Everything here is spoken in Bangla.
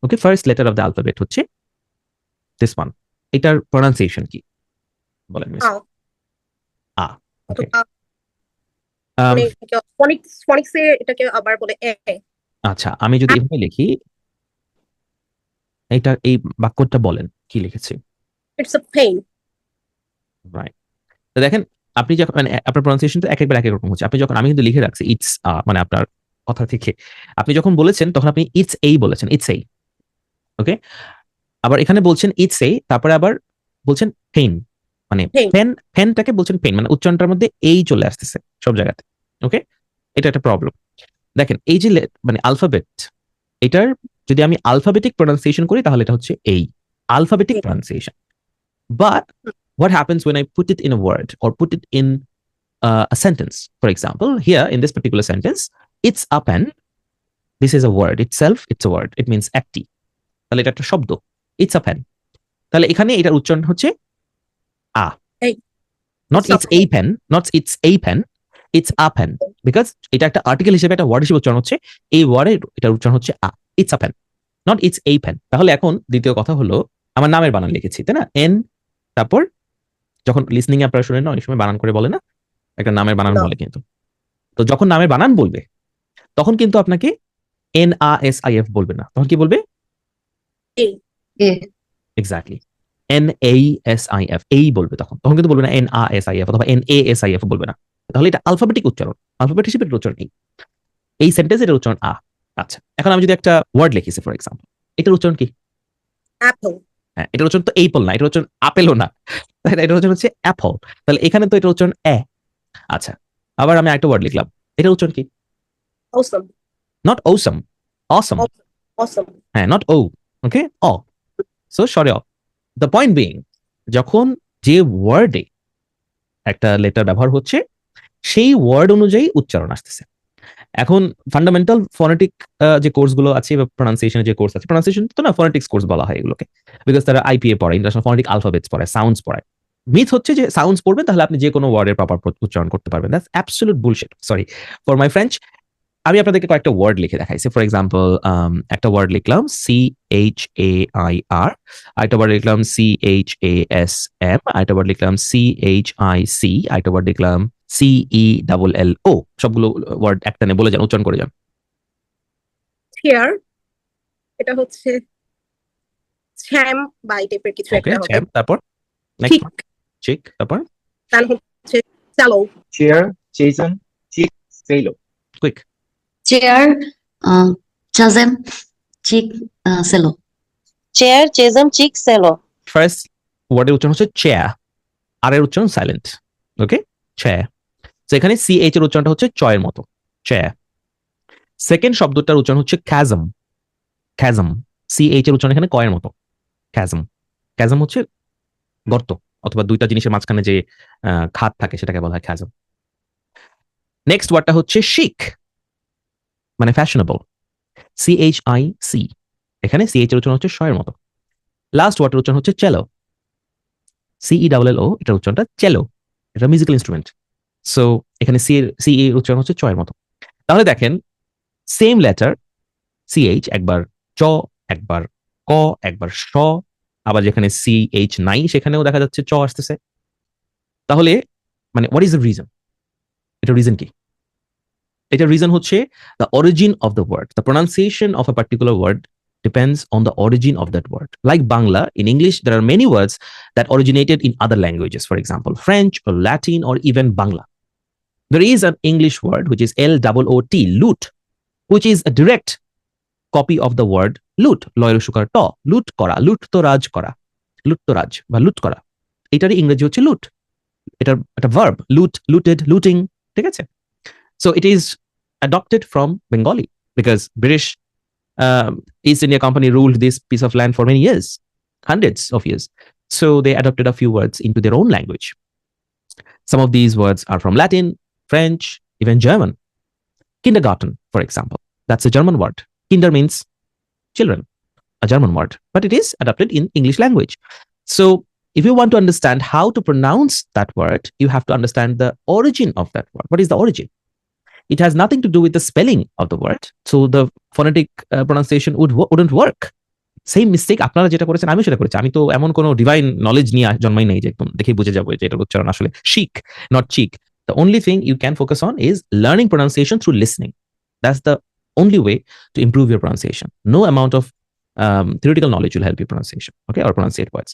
Okay, first letter of the alphabet হচ্ছে দিস ওয়ান। এটার প্রনাউন্সিয়েশন কি বলেন মিস? আও আ। ওকে, অথবা ফনিক্সে এটাকে আবার বলে এ। আচ্ছা, আমি যদি এভাবে লিখি, এই বাক্যটা বলেন কি লিখেছি? It's a pain. রাইট। তো দেখেন, আপনি যখন মানে আপনার প্রনাউন্সিয়েশন তো একবার এক এক রকম হচ্ছে। আপনি যখন, আমি কিন্তু লিখে রাখছি ইটস মানে আপনার কথা থেকে আপনি যখন বলেছেন তখন আপনি ইটস এই বলেছেন, ইটস এই। ওকে, আবার এখানে বলছেন ইটস এই, তারপরে আবার বলছেন পেইন, মানে পেইন। ফ্যানটাকে বলছেন পেইন, মানে উচ্চারণটার মধ্যে এই চলে আসতেছে সব জায়গাতে। ওকে, এটা একটা প্রবলেম। দেখেন এই যে মানে আলফাবেট, এটার যদি আমি আলফাবেটিক প্রনাউন্সিয়েশন করি তাহলে এটা হচ্ছে এই alphabetic pronunciation. But what happens when I put it in a word or put it in a sentence? For example, here in this particular sentence, it's a pen. This is a word itself. It's a word. It means একটি। তাহলে এটা একটা শব্দ। It's a pen. তাহলে এখানে এটার উচ্চারণ হচ্ছে আ। Not it's a pen. Not it's a pen. It's a pen. Because এটা একটা আর্টিকেল হিসেবে, একটা ওয়ার্ড হিসেবে উচ্চারণ হচ্ছে, এই ওয়ার্ডের এটার উচ্চারণ হচ্ছে আ। It's a pen. Not it's a pen. তাহলে এখন দ্বিতীয় কথা হলো, আমার নামের বানান লিখেছি তাই না? এন, তারপর যখন লিসনিং এ আপনারা শুনেন না, অনেক সময় বানান করে বলে না, একটা নামের বানান বলে কিন্তু। তো যখন নামের বানান বলবে তখন কিন্তু আপনাকে NASIF বলবে না, তখন কি বলবে? এক্স্যাক্টলি, NASIF, এই বলবে। তখন তখন কিন্তু বলবে না NASIF অথবা NASIF বলবে না। তাহলে এটা আলফাবেটিক উচ্চারণ, আলফাবেট হিসেবে এটার উচ্চারণ এই সেন্টেন্সে এটার উচ্চারণ আ। আচ্ছা, এখন আমি যদি একটা ওয়ার্ড লিখেছি ফর এক্সাম্পল, এটার উচ্চারণ কি? অ্যাপল। হ্যাঁ, এটার উচ্চারণ তো এইপল না, এটার উচ্চারণ আপেলও না, এটার উচ্চারণ হচ্ছে অ্যাপল। তাহলে এখানে তো এটার উচ্চারণ এ। আচ্ছা, আবার আমি একটা ওয়ার্ড লিখলাম, এটার উচ্চারণ কি? অসম। নট অসম, অসম। অসম। হ্যাঁ, নট ও, ওকে, অ। সো সরি অ। দ্য পয়েন্ট বিং, যখন যে ওয়ার্ডে একটা লেটার ব্যবহার হচ্ছে সেই ওয়ার্ড অনুযায়ী উচ্চারণ আসতেছে। এখন ফান্ডামেন্টাল ফনেটিক যে কোর্সগুলো আছে বা প্রনাউন্সিয়েশনের যে কোর্স আছে, প্রনাউন্সিয়েশন তো না, ফনেটিক্স কোর্স বলা হয় এগুলোকে, বিকজ তারা আইপিএ পড়ে, ইন্টারন্যাশনাল ফনেটিক আলফাবেটস পড়ে, সাউন্ডস পড়ে। মিথ হচ্ছে যে সাউন্ডস পড়বেন তাহলে আপনি যে কোনো ওয়ার্ডের প্রপার উচ্চারণ করতে পারবেন। That's absolute bullshit, sorry for my French. আমি আপনাদেরকে কয়েকটা ওয়ার্ড লিখে দেখাইছি। ফর এক্সাম্পল, একটা ওয়ার্ড লিখলাম CHAIR, আরেকটা ওয়ার্ড লিখলাম CHASM, আরেকটা ওয়ার্ড লিখলাম CHIC, আরেকটা ওয়ার্ড লিখলাম CELLO। সবগুলো ওয়ার্ড একটানে বলে যান, উচ্চারণ করে যান। চেয়ার, এটা হচ্ছে ছ্যাম বা এই টাইপের কিছু ওকে, একটা হবে। চ্যাম্প, তারপর নেক্সট ওয়ান চিক, তারপর তার হচ্ছে চালো। চেয়ার, চেজন, চিক, সেলো। কুইক। চেয়ার, চাজেম, চিক, সেলো। চেয়ার, চেজম, চিক, সেলো। ফার্স্ট ওয়ার্ডের উচ্চারণ হচ্ছে চেয়ার, আর এর উচ্চারণ সাইলেন্ট। ওকে, চেয়ার। তো এখানে CH এর উচ্চারণটা হচ্ছে চয়ের মতো, চেয়ার। সেকেন্ড শব্দটার উচ্চারণ হচ্ছে খ্যাজম, খ্যাজম। CH এর উচ্চারণ এখানে কয়ের মতো, খ্যাজম। খ্যাজম হচ্ছে গর্ত অথবা দুইটা জিনিসের মাঝখানে যে খাত থাকে সেটাকে বলা হয় খ্যাজম। নেক্সট ওয়ার্ডটা হচ্ছে শিক, মানে ফ্যাশনেবল, CHIC। এখানে CH এর উচ্চারণ হচ্ছে শয়ের মতো। লাস্ট ওয়ার্ডের উচ্চারণ হচ্ছে চেলো, CELLO, এটার উচ্চারণটা চেলো, এটা মিউজিক্যাল ইনস্ট্রুমেন্ট। সো এখানে সি এর উচ্চারণ হচ্ছে চয়ের মতো। তাহলে দেখেন, সেম লেটার CH একবার চ, একবার ক, একবার শ, আবার যেখানে CH নাই সেখানেও দেখা যাচ্ছে চ আসতেছে। তাহলে মানে হোয়াট ইজ দ্য রিজন? এটা রিজন কি? এটা রিজন হচ্ছে the origin of the word, the pronunciation of a particular word depends on the origin of that word. Like Bangla, in English, there are many words that originated in other languages, for example, French or Latin or even Bangla. There is an English word which is LOOT, loot, which is a direct copy of the word loot, লয়ের সুকার ট, লুট করা, লুট তো রাজ করা, লুট তো রাজ বা লুট করা, এটারই ইংরেজি হচ্ছে লুট। এটার একটা ভার্ব, লুট, লুটেড, লুটিং, ঠিক আছে? So it is adopted from Bengali because British East India Company ruled this piece of land for many years, hundreds of years. So they adopted a few words into their own language. Some of these words are from Latin, French, even German. Kindergarten, for example, that's a German word. Kinder means children, a German word, but it is adapted in English language. So if you want to understand how to pronounce that word, you have to understand the origin of that word. What is the origin? It has nothing to do with the spelling of the word. So the phonetic pronunciation wouldn't work. Same mistake আপনারা যেটা করেছেন আমিও সেটা করেছি। আমি তো এমন কোনো ডিভাইন নলেজ নিয়ে জন্মাই নাই যে একদম দেখে বুঝে যাবো যে এটার উচ্চারণ আসলে শিক, নট চিক। The only thing you can focus on is learning pronunciation through listening. That's the only way to improve your pronunciation. No amount of theoretical knowledge will help your pronunciation, okay, or pronunciate words.